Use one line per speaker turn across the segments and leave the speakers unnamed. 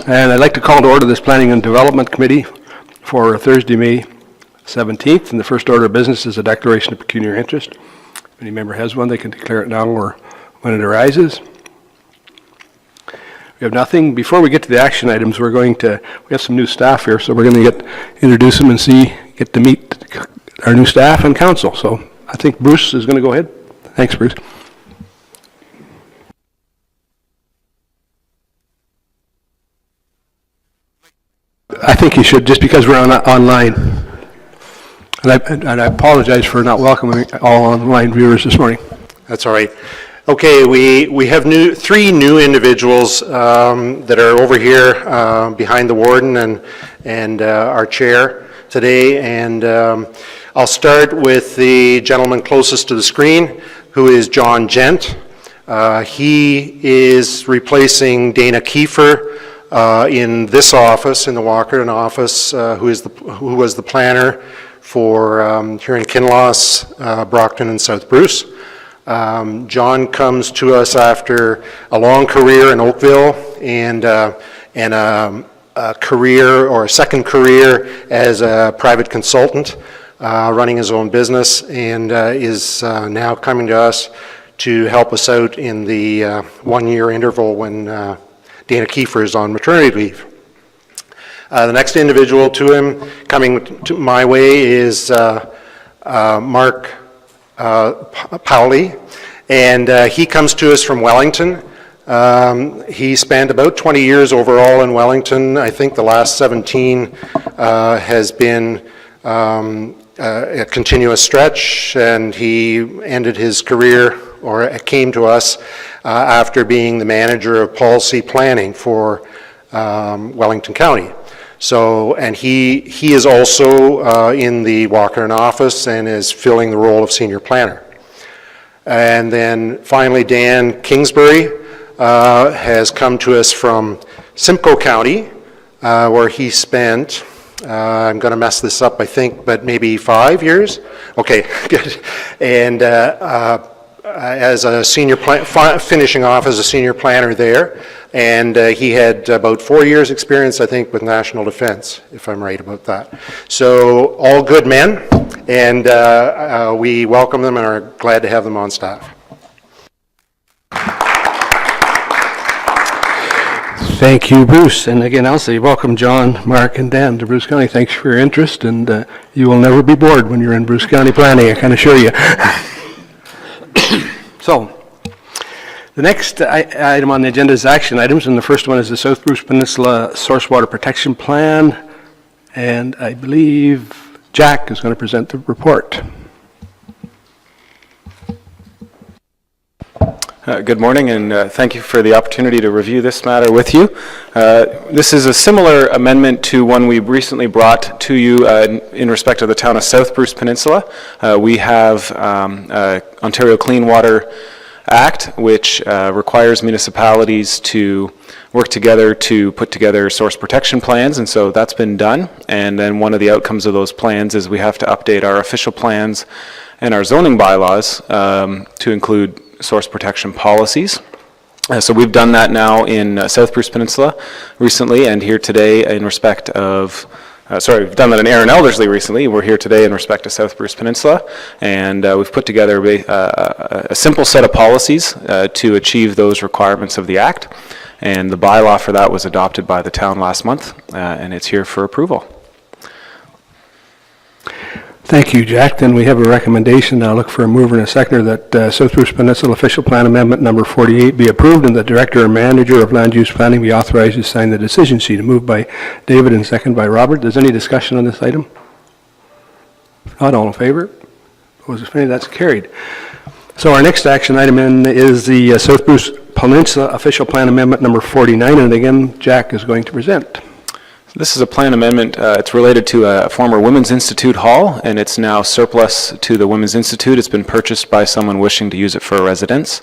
And I'd like to call to order this Planning and Development Committee for Thursday, May 17th. And the first order of business is a declaration of pecuniary interest. If any member has one, they can declare it now or when it arises. We have nothing. Before we get to the action items, we have some new staff here, so we're going to introduce them and get to meet our new staff and council. So I think Bruce is going to go ahead. Thanks, Bruce. I think you should, just because we're online. And I apologize for not welcoming all online viewers this morning.
That's all right. Okay, we have three new individuals that are over here behind the warden and our chair today. And I'll start with the gentleman closest to the screen, who is John Gent. He is replacing Dana Kiefer in this office, in the Walkerton office, who was the planner for here in Kinloss, Brockton, and South Bruce. John comes to us after a long career in Oakville and a career, or a second career, as a private consultant, running his own business, and is now coming to us to help us out in the 1-year interval when Dana Kiefer is on maternity leave. The next individual to him coming to my way is Mark Powley, and he comes to us from Wellington. He spent about 20 years overall in Wellington. I think the last 17 has been a continuous stretch, and he ended his career, or came to us after being the manager of policy planning for Wellington County. So, and he is also in the Walkerton office and is filling the role of senior planner. And then finally, Dan Kingsbury has come to us from Simcoe County, where he spent, I'm going to mess this up, I think, but maybe 5 years. Okay, good. And as a senior finishing off as a senior planner there, and he had about 4 years experience, I think, with National Defense, if I'm right about that. So all good men, and we welcome them and are glad to have them on staff.
Thank you, Bruce. And again, I'll say welcome, John, Mark, and Dan to Bruce County. Thanks for your interest, and you will never be bored when you're in Bruce County planning, I can assure you. So, the next item on the agenda is action items, and the first one is the South Bruce Peninsula Source Water Protection Plan, and I believe Jack is going to present the report.
Good morning, and thank you for the opportunity to review this matter with you. This is a similar amendment to one we recently brought to you in respect of the town of South Bruce Peninsula. We have Ontario Clean Water Act, which requires municipalities to work together to put together source protection plans, and so that's been done. And then one of the outcomes of those plans is we have to update our official plans and our zoning bylaws to include source protection policies. So we've done that now in South Bruce Peninsula recently, and here today in respect of we've done that in Erin Elderslie recently. We're here today in respect to South Bruce Peninsula, and we've put together a simple set of policies to achieve those requirements of the Act, and the bylaw for that was adopted by the town last month, and it's here for approval.
Thank you, Jack. Then we have a recommendation. I'll look for a mover and a seconder that South Bruce Peninsula Official Plan Amendment number 48 be approved, and the Director or Manager of Land Use Planning be authorized to sign the decision sheet. Moved by David and second by Robert. Is there any discussion on this item? Not all in favor? Opposed, if any, that's carried. So our next action item is the South Bruce Peninsula Official Plan Amendment number 49, and again, Jack is going to present.
This is a plan amendment. It's related to a former Women's Institute hall, and it's now surplus to the Women's Institute. It's been purchased by someone wishing to use it for a residence.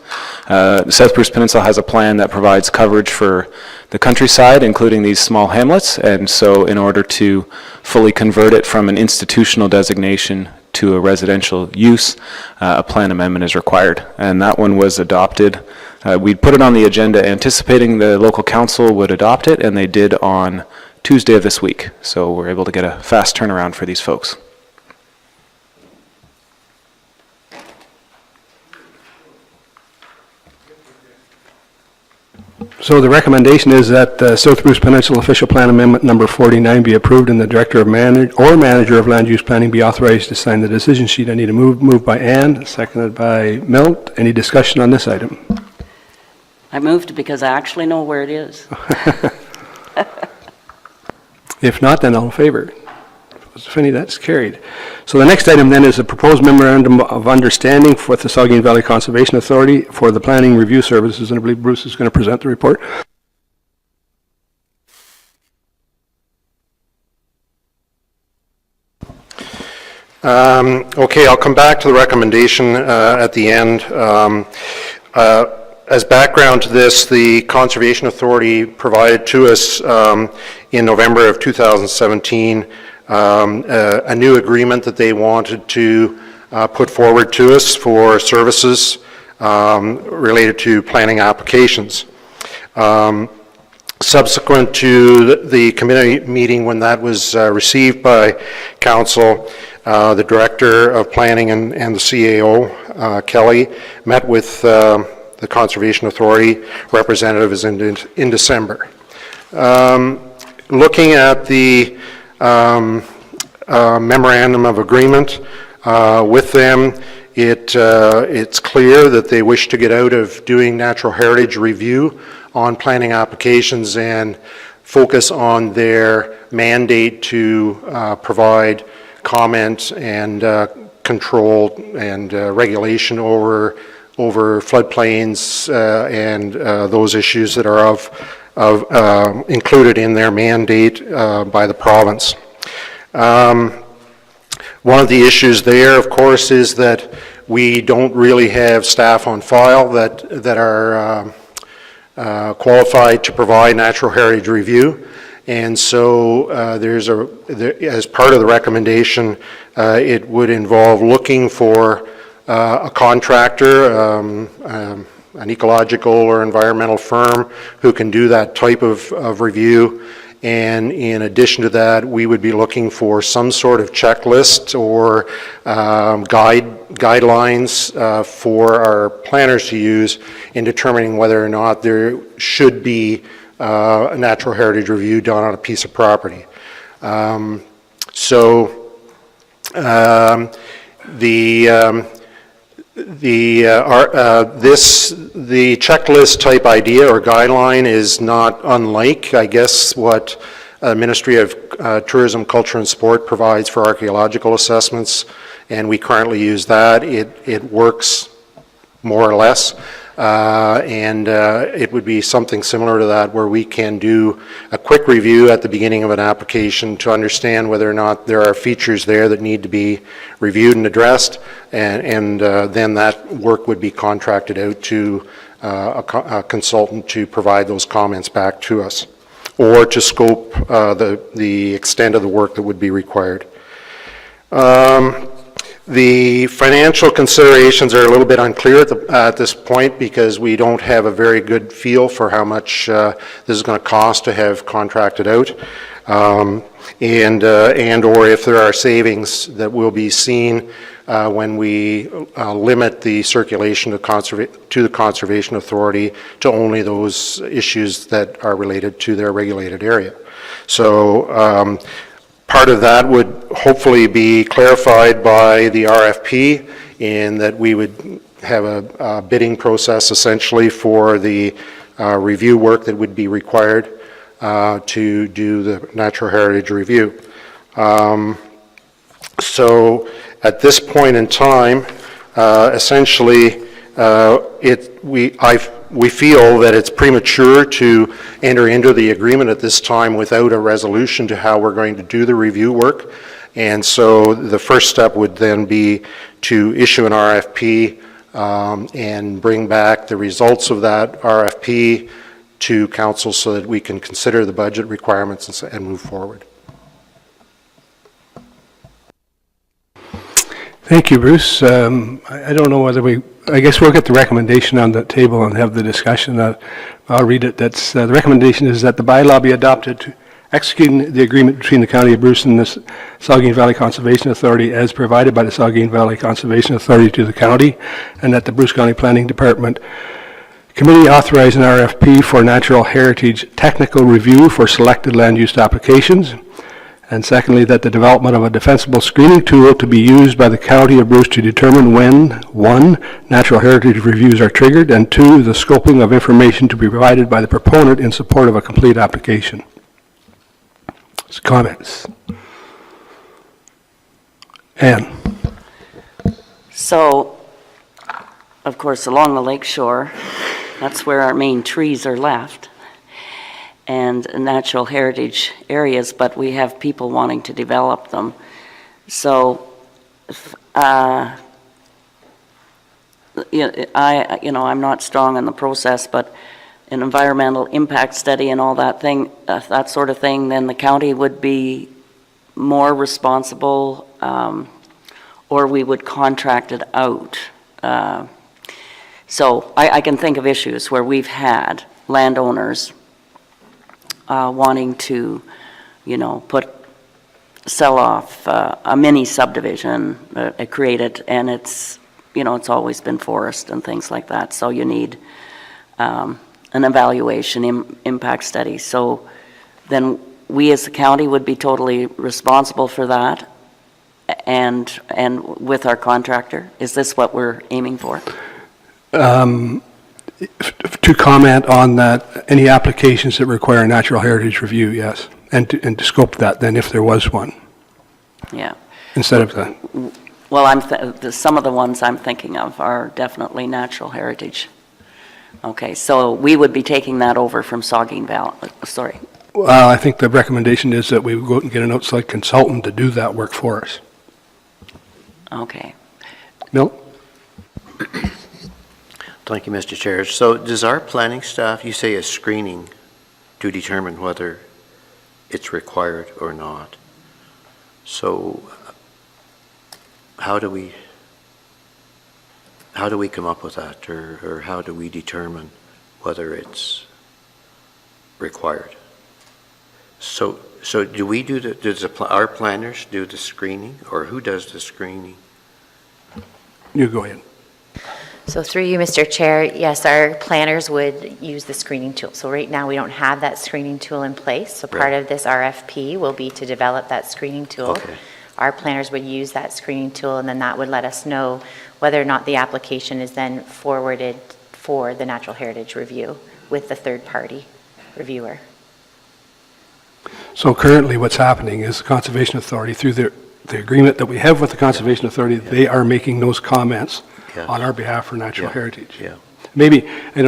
The South Bruce Peninsula has a plan that provides coverage for the countryside, including these small hamlets, and so in order to fully convert it from an institutional designation to a residential use, a plan amendment is required. And that one was adopted We'd put it on the agenda anticipating the local council would adopt it, and they did on Tuesday of this week. So we're able to get a fast turnaround for these folks.
So the recommendation is that South Bruce Peninsula Official Plan Amendment Number 49 be approved and the Director of Manager of Land Use Planning be authorized to sign the decision sheet. I need a move by Ann, seconded by Milt. Any discussion on this item?
I moved because I actually know where it is.
If not, then all in favor. Finney, that's carried. So the next item then is a proposed memorandum of understanding with the Saugeen Valley Conservation Authority for the planning review services, and I believe Bruce is going to present the report.
Okay, I'll come back to the recommendation at the end. As background to this, the Conservation Authority provided to us in November of 2017 a new agreement that they wanted to put forward to us for services related to planning applications. Subsequent to the committee meeting when that was received by Council, the Director of Planning and the CAO, Kelly, met with the Conservation Authority representatives in December. Looking at the memorandum of agreement with them, it's clear that they wish to get out of doing natural heritage review on planning applications and focus on their mandate to provide comment and control and regulation over floodplains and those issues that are included in their mandate by the province. One of the issues there, of course, is that we don't really have staff on file that are qualified to provide natural heritage review. And so as part of the recommendation, it would involve looking for a contractor, an ecological or environmental firm who can do that type of review. And in addition to that, we would be looking for some sort of checklist or guidelines for our planners to use in determining whether or not there should be a natural heritage review done on a piece of property. The checklist type idea or guideline is not unlike, I guess, what Ministry of Tourism, Culture and Sport provides for archaeological assessments, and we currently use that. It works more or less, and it would be something similar to that where we can do a quick review at the beginning of an application to understand whether or not there are features there that need to be reviewed and addressed, and then that work would be contracted out to a consultant to provide those comments back to us, or to scope the extent of the work that would be required. The financial considerations are a little bit unclear at this point because we don't have a very good feel for how much this is going to cost to have contracted out, and or if there are savings that will be seen when we limit the circulation to the Conservation Authority to only those issues that are related to their regulated area. So part of that would hopefully be clarified by the RFP in that we would have a bidding process essentially for the review work that would be required to do the natural heritage review. So at this point in time, essentially, we feel that it's premature to enter into the agreement at this time without a resolution to how we're going to do the review work. And so the first step would then be to issue an RFP and bring back the results of that RFP to council so that we can consider the budget requirements and move forward.
Thank you, Bruce. I don't know whether we I guess we'll get the recommendation on the table and have the discussion. I'll read it. That's, the recommendation is that the bylaw be adopted to executing the agreement between the County of Bruce and the Saugeen Valley Conservation Authority as provided by the Saugeen Valley Conservation Authority to the county, and that the Bruce County Planning Department Committee authorize an RFP for natural heritage technical review for selected land use applications. And secondly, that the development of a defensible screening tool to be used by the County of Bruce to determine when, 1, natural heritage reviews are triggered, and 2, the scoping of information to be provided by the proponent in support of a complete application. Comments? Ann?
So, of course, along the lake shore, that's where our main trees are left, and natural heritage areas, but we have people wanting to develop them. So, I'm not strong on the process, but an environmental impact study and all that thing, that sort of thing, then the county would be more responsible, or we would contract it out. So I can think of issues where we've had landowners wanting to, sell off a mini subdivision, created, and it's always been forest and things like that. So you need an evaluation, impact study. So then we as the county would be totally responsible for that, and with our contractor. Is this what we're aiming for?
To comment on that, any applications that require a natural heritage review, yes, and to scope that then if there was one,
Yeah.
instead of the,
Well, some of the ones I'm thinking of are definitely natural heritage. Okay, so we would be taking that over from Saugeen Valley, sorry.
well, I think the recommendation is that we go out and get an outside consultant to do that work for us.
Okay.
Milt?
Thank you, Mr. Chair. So does our planning staff, you say a screening to determine whether it's required or not. So how do we come up with that, or how do we determine whether it's required? So do we do our planners do the screening, or who does the screening?
You go ahead.
So through you, Mr. Chair, yes, our planners would use the screening tool. So right now, we don't have that screening tool in place. So part of this RFP will be to develop that screening tool.
Okay.
Our planners would use that screening tool, and then that would let us know whether or not the application is then forwarded for the natural heritage review with the third-party reviewer.
So currently what's happening is the Conservation Authority, through the agreement that we have with the Conservation Authority, they are making those comments
Yes.
on our behalf for natural
Yeah.
heritage.
Yeah.
Maybe, and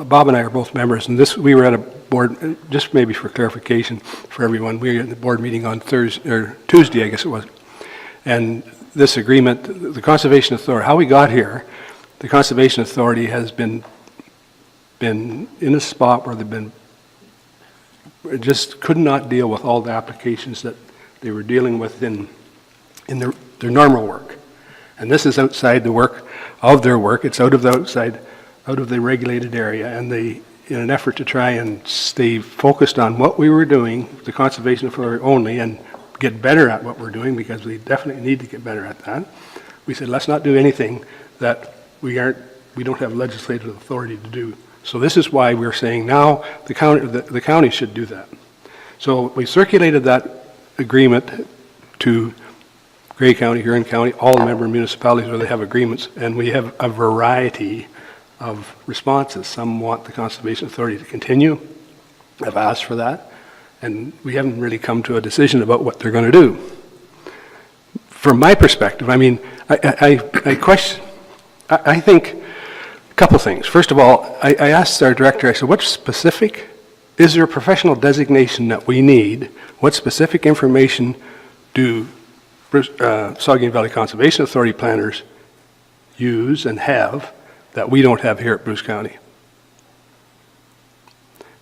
Bob and I are both members, and we were at a board, just maybe for clarification for everyone, we were in the board meeting on Tuesday, I guess it was. And this agreement, the Conservation Authority, how we got here, the Conservation Authority has been in a spot where just could not deal with all the applications that they were dealing with in their normal work. And this is outside the work of their work. It's out of the regulated area, and they, in an effort to try and stay focused on what we were doing, the Conservation Authority only, and get better at what we're doing, because we definitely need to get better at that. We said, let's not do anything that we don't have legislative authority to do. So this is why we're saying now the county should do that. So we circulated that agreement to Grey County, Huron County, all the member municipalities where they have agreements, and we have a variety of responses. Some want the Conservation Authority to continue, have asked for that, and we haven't really come to a decision about what they're going to do. From my perspective, I mean, I think a couple things. First of all, I asked our director, I said, what specific, is there a professional designation that we need? What specific information do Saugeen Valley Conservation Authority planners use and have that we don't have here at Bruce County?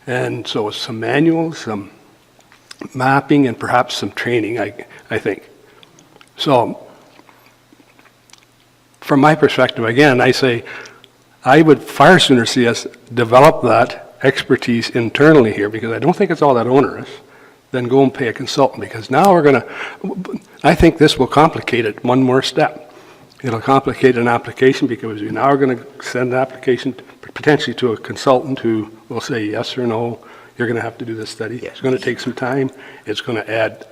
And so some manuals, some mapping, and perhaps some training, I think. So from my perspective, again, I say, I would far sooner see us develop that expertise internally here, because I don't think it's all that onerous, than go and pay a consultant, because now we're going to, I think this will complicate it one more step. It'll complicate an application, because we now are going to send an application potentially to a consultant who will say yes or no, you're going to have to do this study.
Yes.
It's going to take some time. It's going to add,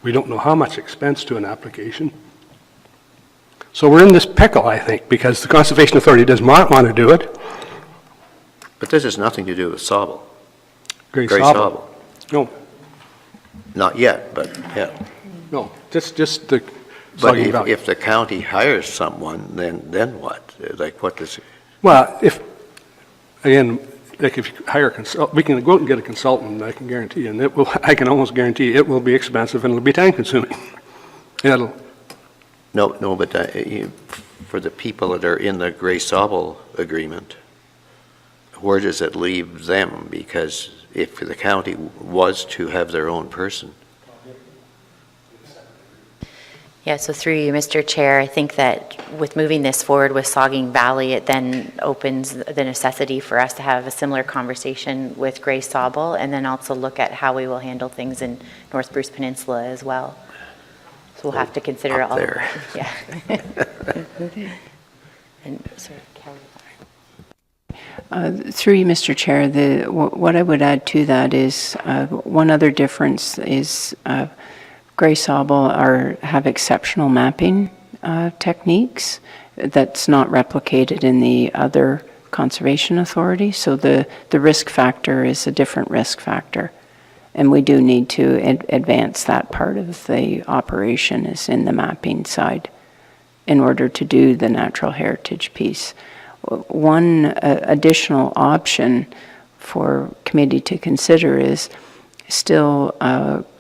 we don't know how much expense to an application. So we're in this pickle, I think, because the Conservation Authority does not want to do it.
But this has nothing to do with Sauble.
Grace
Grace
Sauble.
Sauble.
No,
Not yet, but yeah.
no, just the
But
Saugeen Valley.
if the county hires someone, then what? Like what does,
Well, again, like if you hire a consultant, we can go out and get a consultant, I can guarantee you, and it will, I can almost guarantee it will be expensive and it'll be time consuming. It'll,
no, but for the people that are in the Grace Sauble agreement, where does it leave them? Because if the county was to have their own person,
Yeah, so through you, Mr. Chair, I think that with moving this forward with Saugeen Valley, it then opens the necessity for us to have a similar conversation with Grace Sauble, and then also look at how we will handle things in North Bruce Peninsula as well. So we'll have to consider
Up
all of
there.
that. Yeah. And, sorry, Kelly.
Through you, Mr. Chair, what I would add to that is one other difference is Grace Sauble have exceptional mapping techniques that's not replicated in the other conservation authority. So the risk factor is a different risk factor. And we do need to advance that part of the operation is in the mapping side in order to do the natural heritage piece. One additional option for committee to consider is still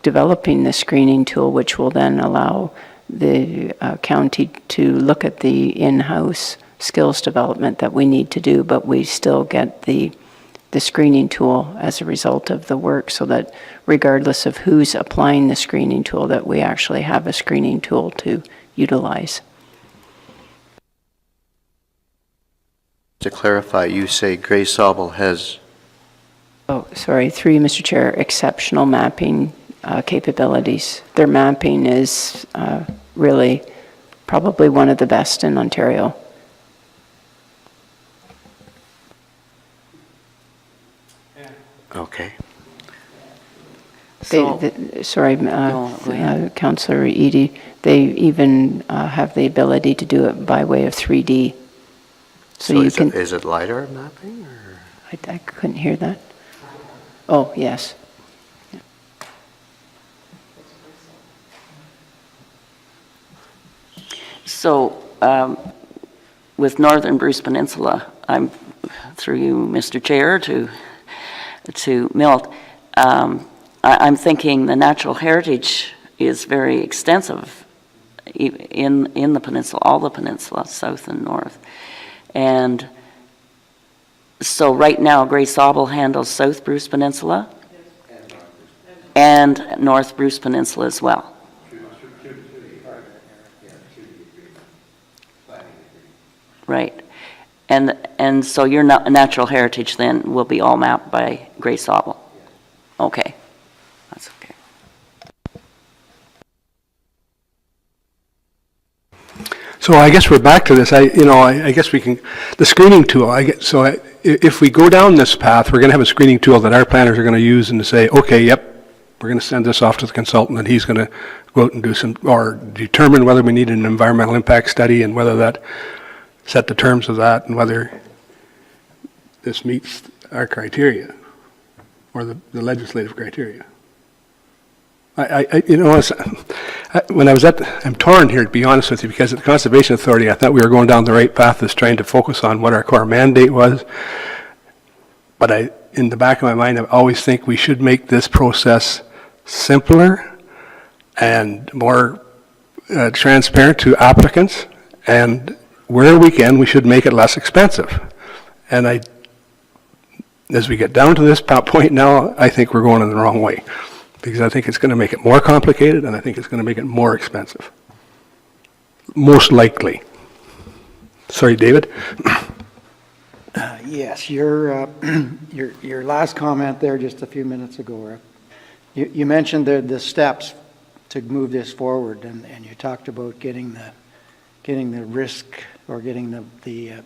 developing the screening tool, which will then allow the county to look at the in-house skills development that we need to do, but we still get the screening tool as a result of the work, so that regardless of who's applying the screening tool, that we actually have a screening tool to utilize.
to clarify, you say Grace Sauble has,
Oh, sorry, through you, Mr. Chair, exceptional mapping capabilities. Their mapping is really probably one of the best in Ontario.
okay.
So,
Sorry,
go ahead.
Councillor Edie, they even have the ability to do it by way of 3D. So you can,
Is it LiDAR mapping or?
I couldn't hear that. Oh, yes.
so with Northern Bruce Peninsula, I'm, through you, Mr. Chair, to Milt, I'm thinking the natural heritage is very extensive in the peninsula, all the peninsula, south and north. And so right now, Grace Sauble handles South Bruce Peninsula and North Bruce Peninsula as well. Right. And so your natural heritage then will be all mapped by Grace Sauble? Okay. That's okay.
So I guess we're back to this. I guess we can, the screening tool, if we go down this path, we're going to have a screening tool that our planners are going to use and to say, okay, yep, we're going to send this off to the consultant and he's going to go out and do some, or determine whether we need an environmental impact study and whether that, set the terms of that and whether this meets our criteria or the legislative criteria. When I was I'm torn here, to be honest with you, because at the Conservation Authority, I thought we were going down the right path, is trying to focus on what our core mandate was. But in the back of my mind, I always think we should make this process simpler and more transparent to applicants, and where we can, we should make it less expensive. And as we get down to this point now, I think we're going in the wrong way, because I think it's going to make it more complicated, and I think it's going to make it more expensive. Most likely. Sorry, David?
Yes, your last comment there just a few minutes ago, Rick. You mentioned the steps to move this forward, and you talked about getting the risk, or getting the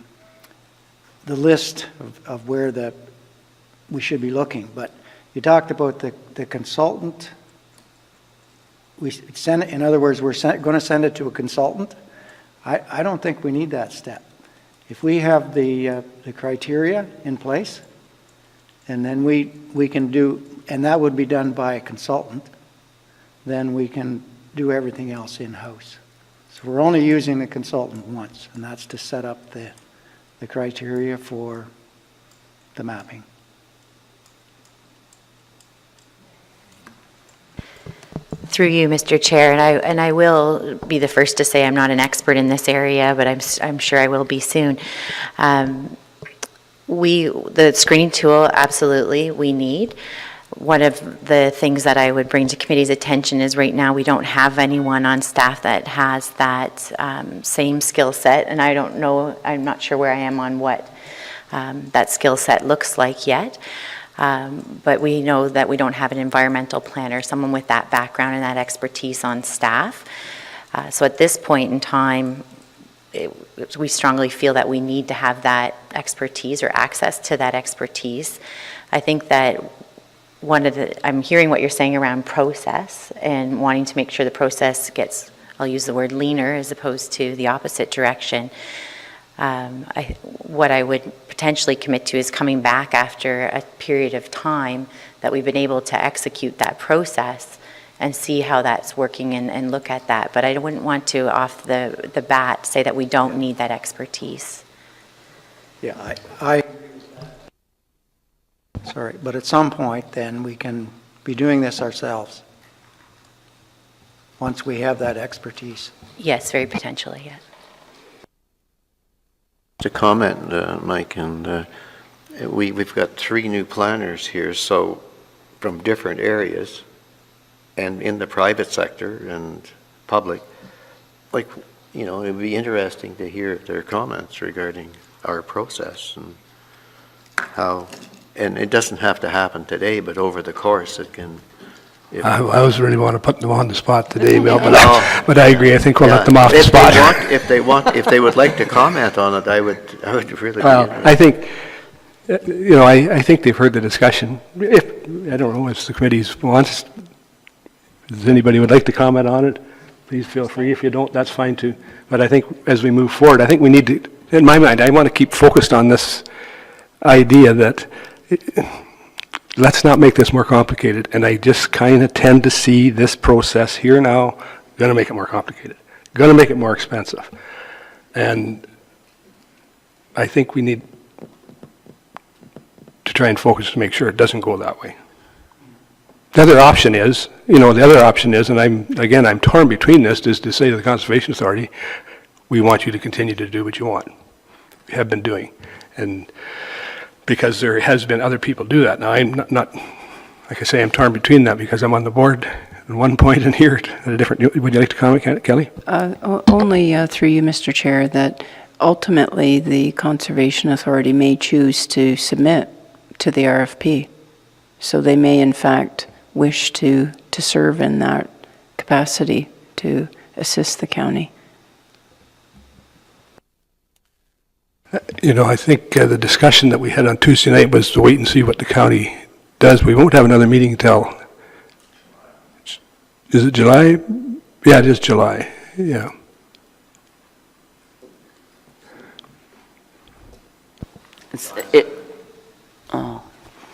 list of where we should be looking. But you talked about the consultant. In other words, we're going to send it to a consultant. I don't think we need that step. If we have the criteria in place, and then we can do, and that would be done by a consultant, then we can do everything else in-house. So we're only using the consultant once, and that's to set up the criteria for the mapping.
Through you, Mr. Chair, and I will be the first to say I'm not an expert in this area, but I'm sure I will be soon. The screening tool, absolutely, we need. One of the things that I would bring to committee's attention is right now we don't have anyone on staff that has that same skill set, and I don't know, I'm not sure where I am on what that skill set looks like yet. But we know that we don't have an environmental planner, someone with that background and that expertise on staff. So at this point in time, we strongly feel that we need to have that expertise or access to that expertise. I think that I'm hearing what you're saying around process and wanting to make sure the process gets, I'll use the word leaner as opposed to the opposite direction. What I would potentially commit to is coming back after a period of time that we've been able to execute that process and see how that's working and look at that. But I wouldn't want to, off the bat, say that we don't need that expertise.
Yeah, sorry, but at some point then we can be doing this ourselves once we have that expertise.
Yes, very potentially, yes.
To comment, Mike, and we've got 3 new planners here, so from different areas, and in the private sector and public, like, you know, it'd be interesting to hear their comments regarding our process and how, and it doesn't have to happen today, but over the course it can.
I was really want to put them on the spot today, Mel, but
No.
but I agree. I think we'll let them off the
If
spot.
if they would like to comment on it, I would really.
Well, I think, you know, I think they've heard the discussion. If, I don't know, if the committee wants, does anybody would like to comment on it, please feel free. If you don't, that's fine too. But I think as we move forward, I think we need to, in my mind, I want to keep focused on this idea that let's not make this more complicated. And I just kind of tend to see this process here now going to make it more complicated, going to make it more expensive. And I think we need to try and focus to make sure it doesn't go that way. The other option is, and I'm torn between this, is to say to the Conservation Authority, we want you to continue to do what you want, you have been doing. And because there has been other people do that. Now, I'm not, like I say, I'm torn between that because I'm on the board at one point and here at a different, would you like to comment, Kelly?
Only through you, Mr. Chair, that ultimately the Conservation Authority may choose to submit to the RFP. So they may in fact wish to serve in that capacity to assist the county.
You know, I think the discussion that we had on Tuesday night was to wait and see what the county does. We won't have another meeting until, is it July? Yeah, it is July, yeah.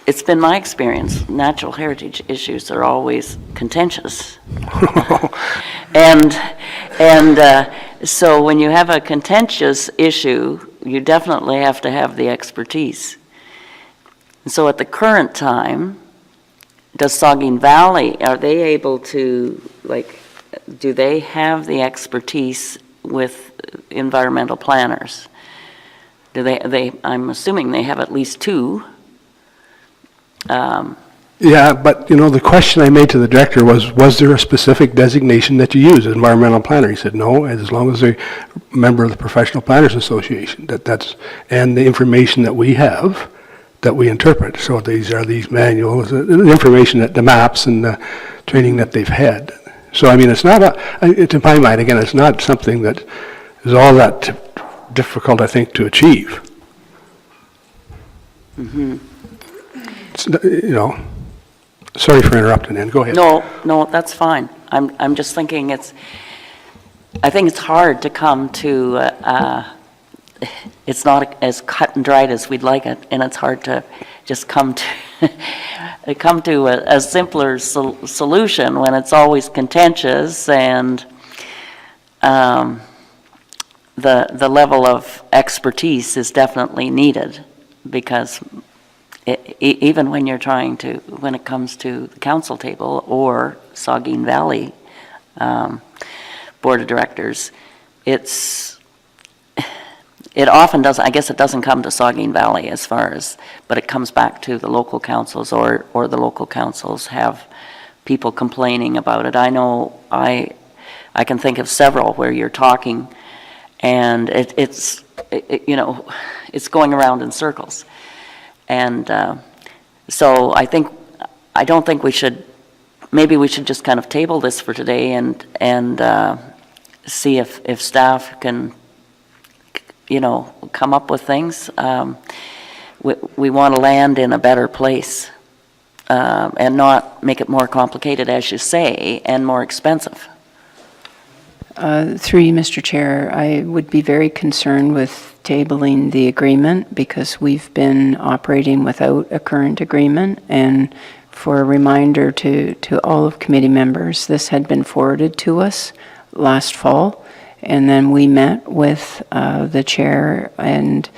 It's been my experience, natural heritage issues are always contentious. And so when you have a contentious issue, you definitely have to have the expertise. And so at the current time, does Saugeen Valley, are they able to, like, do they have the expertise with environmental planners? Do they I'm assuming they have at least 2.
Yeah, but, you know, the question I made to the director was there a specific designation that you use, environmental planner? He said, no, as long as they're a member of the Professional Planners Association, and the information that we have, that we interpret. So these are these manuals, the information, the maps and the training that they've had. So, I mean, it's not, to my mind, again, it's not something that is all that difficult, I think, to achieve. It's, you know, sorry for interrupting, Ann, go ahead.
No, that's fine. I'm just thinking I think it's hard to come to, it's not as cut and dried as we'd like it, and it's hard to just come to a simpler solution when it's always contentious, and the level of expertise is definitely needed, because even when it comes to the council table or Saugeen Valley Board of Directors, it often doesn't, I guess it doesn't come to Saugeen Valley but it comes back to the local councils, or the local councils have people complaining about it. I know I can think of several where you're talking and it's going around in circles. And so I don't think maybe we should just kind of table this for today and see if staff can, come up with things. We want to land in a better place and not make it more complicated, as you say, and more expensive.
Through you, Mr. Chair, I would be very concerned with tabling the agreement because we've been operating without a current agreement. And for a reminder to all of committee members, this had been forwarded to us last fall. And then we met with the chair and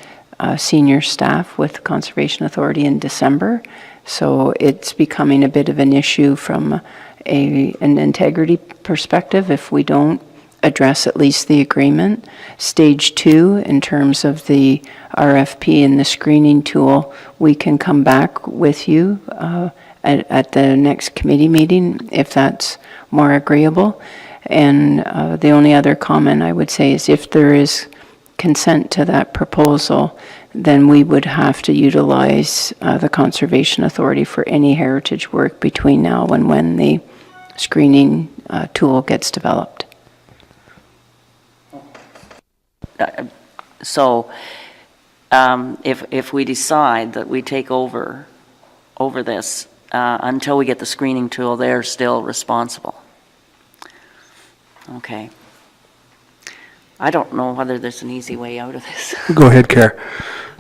senior staff with the Conservation Authority in December. So it's becoming a bit of an issue from an integrity perspective if we don't address at least the agreement. Stage 2, in terms of the RFP and the screening tool, we can come back with you at the next committee meeting if that's more agreeable. And the only other comment I would say is if there is consent to that proposal, then we would have to utilize the Conservation Authority for any heritage work between now and when the screening tool gets developed.
So if we decide that we take over this, until we get the screening tool, they're still responsible. Okay. I don't know whether there's an easy way out of this.
Go ahead, Care.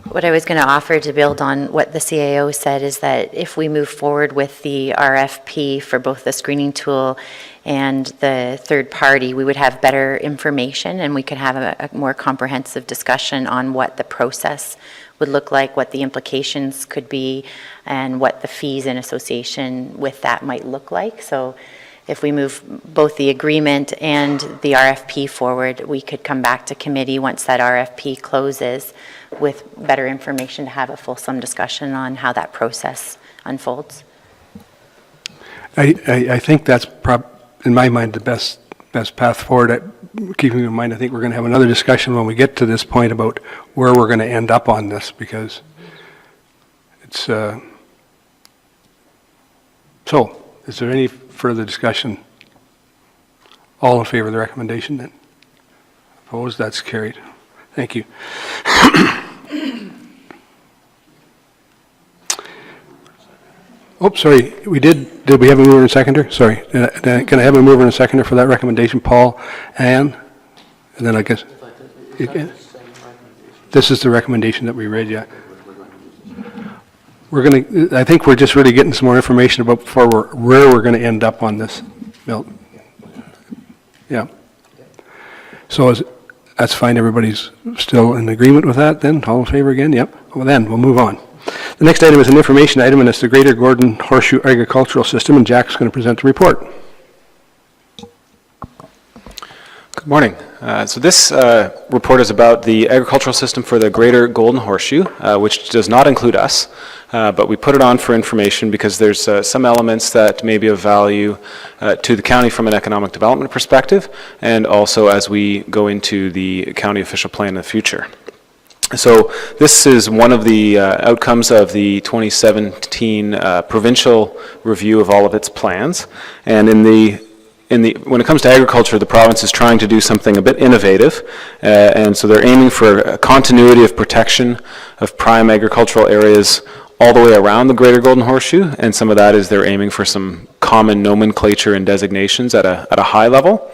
What I was going to offer to build on what the CAO said is that if we move forward with the RFP for both the screening tool and the third party, we would have better information and we could have a more comprehensive discussion on what the process would look like, what the implications could be, and what the fees in association with that might look like. So if we move both the agreement and the RFP forward, we could come back to committee once that RFP closes with better information to have a fulsome discussion on how that process unfolds.
I think that's in my mind the best path forward. Keeping in mind, I think we're going to have another discussion when we get to this point about where we're going to end up on this, because it's so is there any further discussion? All in favor of the recommendation then? Opposed? That's carried. Thank you. Oh, sorry, did we have a mover and a seconder? Sorry, can I have a mover and a seconder for that recommendation? Paul, Ann, and then I guess, this is the recommendation that we read, yeah. I think we're just really getting some more information about where we're going to end up on this. Yeah. So that's fine, everybody's still in agreement with that then? All in favor again? Yep. Well then, we'll move on. The next item is an information item, and it's the Greater Gordon Horseshoe Agricultural System, and Jack's going to present the report.
Good morning. So this report is about the agricultural system for the Greater Golden Horseshoe, which does not include us, but we put it on for information because there's some elements that may be of value to the county from an economic development perspective, and also as we go into the county official plan in the future. So this is one of the outcomes of the 2017 provincial review of all of its plans, and when it comes to agriculture, the province is trying to do something a bit innovative, and so they're aiming for a continuity of protection of prime agricultural areas all the way around the Greater Golden Horseshoe, and some of that is they're aiming for some common nomenclature and designations at a high level.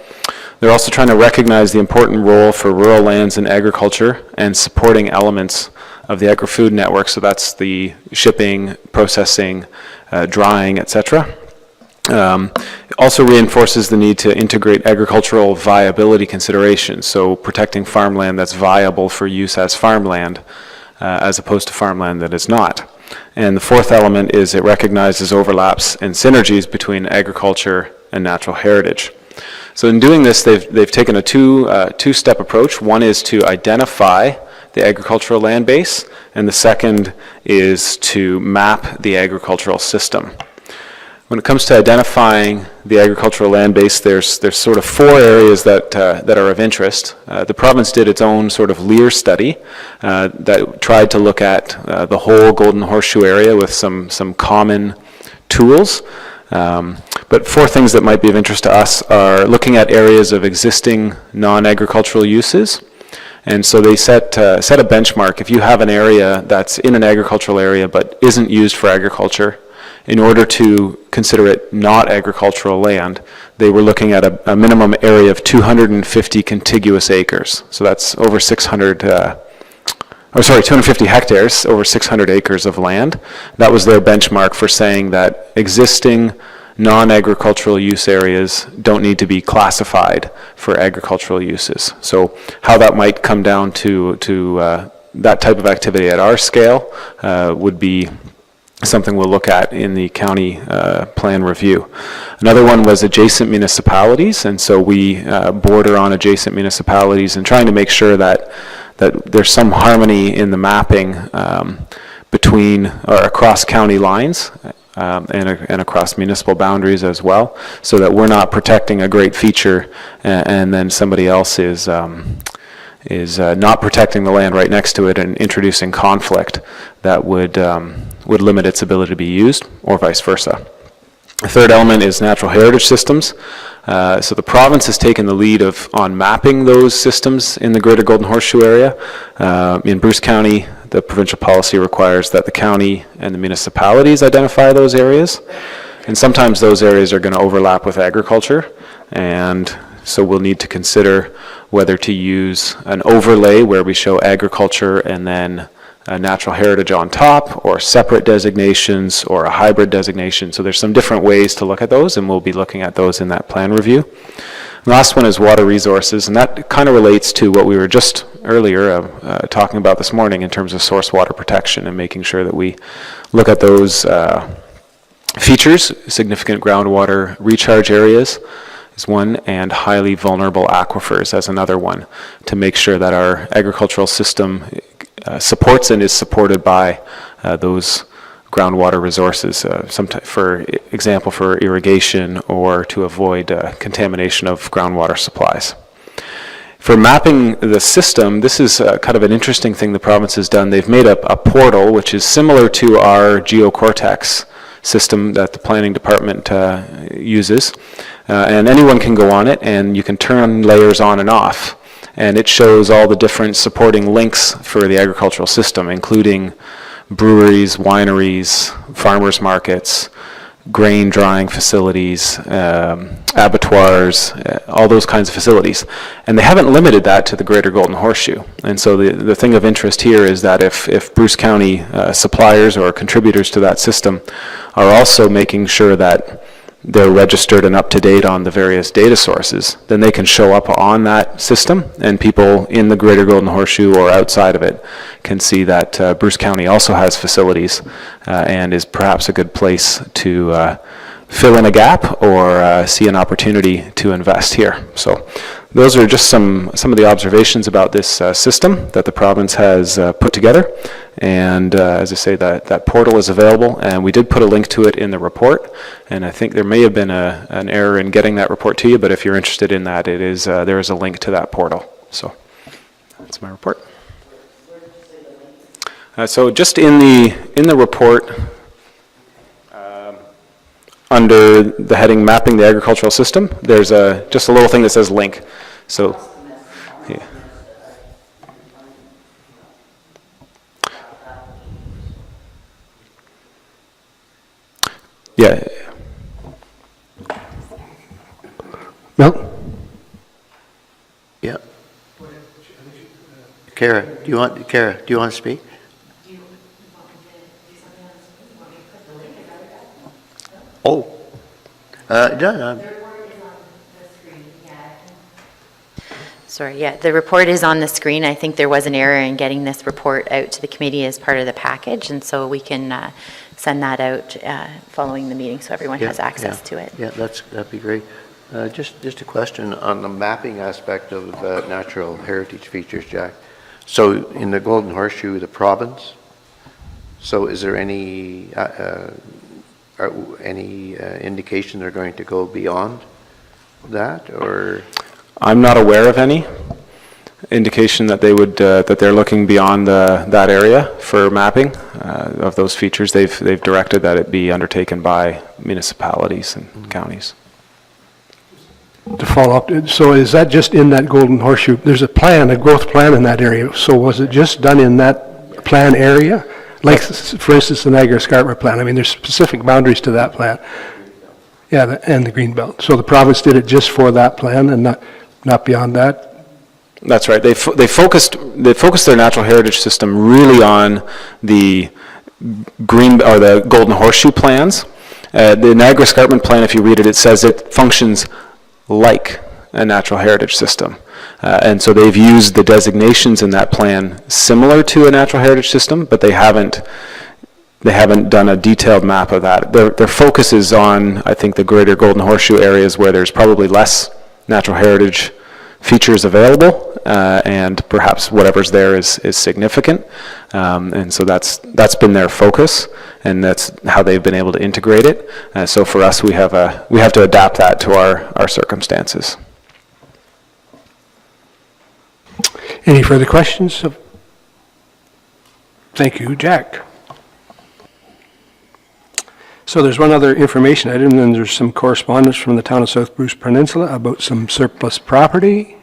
They're also trying to recognize the important role for rural lands in agriculture and supporting elements of the agri-food network, so that's the shipping, processing, drying, etc. Also reinforces the need to integrate agricultural viability considerations, so protecting farmland that's viable for use as farmland as opposed to farmland that is not. And the fourth element is it recognizes overlaps and synergies between agriculture and natural heritage. So in doing this, they've taken a two-step approach. One is to identify the agricultural land base, and the second is to map the agricultural system. When it comes to identifying the agricultural land base, there's sort of four areas that are of interest. The province did its own sort of LEAR study that tried to look at the whole Golden Horseshoe area with some common tools. But four things that might be of interest to us are looking at areas of existing non-agricultural uses. And so they set a benchmark. If you have an area that's in an agricultural area but isn't used for agriculture, in order to consider it not agricultural land, they were looking at a minimum area of 250 contiguous acres. So that's over 250 hectares, over 600 acres of land. That was their benchmark for saying that existing non-agricultural use areas don't need to be classified for agricultural uses. So how that might come down to that type of activity at our scale would be something we'll look at in the county plan review. Another one was adjacent municipalities, and so we border on adjacent municipalities and trying to make sure that there's some harmony in the mapping between or across county lines and across municipal boundaries as well, so that we're not protecting a great feature and then somebody else is not protecting the land right next to it and introducing conflict that would limit its ability to be used, or vice versa. The third element is natural heritage systems. So the province has taken the lead on mapping those systems in the Greater Golden Horseshoe area. In Bruce County, the provincial policy requires that the county and the municipalities identify those areas. And sometimes those areas are going to overlap with agriculture, and so we'll need to consider whether to use an overlay where we show agriculture and then natural heritage on top, or separate designations, or a hybrid designation. So there's some different ways to look at those, and we'll be looking at those in that plan review. The last one is water resources, and that kind of relates to what we were just earlier talking about this morning in terms of source water protection and making sure that we look at those features. Significant groundwater recharge areas is one, and highly vulnerable aquifers as another one, to make sure that our agricultural system supports and is supported by those groundwater resources, for example, for irrigation or to avoid contamination of groundwater supplies. For mapping the system, this is kind of an interesting thing the province has done. They've made a portal which is similar to our GeoCortex system that the planning department uses, and anyone can go on it, and you can turn layers on and off. And it shows all the different supporting links for the agricultural system, including breweries, wineries, farmers markets, grain drying facilities, abattoirs, all those kinds of facilities. And they haven't limited that to the Greater Golden Horseshoe. And so the thing of interest here is that if Bruce County suppliers or contributors to that system are also making sure that they're registered and up to date on the various data sources, then they can show up on that system, and people in the Greater Golden Horseshoe or outside of it can see that Bruce County also has facilities and is perhaps a good place to fill in a gap or see an opportunity to invest here. So those are just some of the observations about this system that the province has put together. And as I say, that portal is available, and we did put a link to it in the report. And I think there may have been an error in getting that report to you, but if you're interested in that, it is there is a link to that portal. So that's my report. So just in the report, under the heading Mapping the Agricultural System, there's just a little thing that says link. So, yeah. Yeah.
Mel?
Yeah. Kara, do you want to speak? Oh. No.
Sorry, yeah, the report is on the screen. I think there was an error in getting this report out to the committee as part of the package, and so we can send that out following the meeting so everyone has access to it.
Yeah, that'd be great. Just a question on the mapping aspect of natural heritage features, Jack. So in the Golden Horseshoe, the province, so is there any indication they're going to go beyond that, or?
I'm not aware of any indication that they would that they're looking beyond that area for mapping of those features. They've directed that it be undertaken by municipalities and counties.
To follow up, so is that just in that Golden Horseshoe? There's a plan, a growth plan in that area. So was it just done in that plan area? Like, for instance, the Niagara Escarpment plan. I mean, there's specific boundaries to that plan. Yeah, and the Greenbelt. So the province did it just for that plan and not beyond that?
That's right. They focused their natural heritage system really on the the Golden Horseshoe plans. The Niagara Escarpment plan, if you read it, it says it functions like a natural heritage system. And so they've used the designations in that plan similar to a natural heritage system, but they haven't done a detailed map of that. Their focus is on, I think, the greater Golden Horseshoe areas where there's probably less natural heritage features available, and perhaps whatever's there is significant. And so that's been their focus, and that's how they've been able to integrate it. So for us, we have to adapt that to our circumstances.
Any further questions? Thank you, Jack. So there's one other information item, and there's some correspondence from the town of South Bruce Peninsula about some surplus property.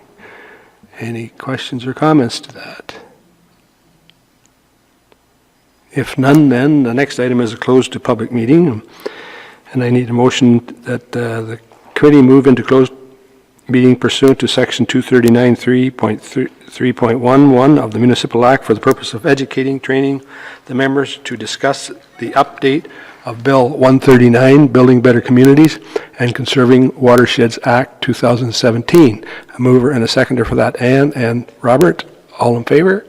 Any questions or comments to that? If none, then the next item is a closed to public meeting, and I need a motion that the committee move into closed meeting pursuant to section 239(3.11) of the Municipal Act for the purpose of educating, training the members to discuss the update of Bill 139, Building Better Communities, and Conserving Watersheds Act 2017. A mover and a seconder for that, Ann and Robert. All in favor?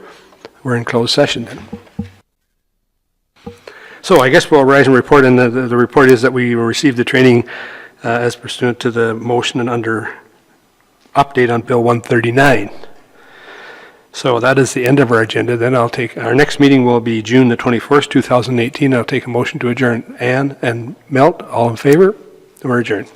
We're in closed session then. So I guess we'll rise and report, and the report is that we received the training as pursuant to the motion and under update on Bill 139. So that is the end of our agenda. Then our next meeting will be June the 21st, 2018. I'll take a motion to adjourn. Ann and Milt, all in favor? We're adjourned.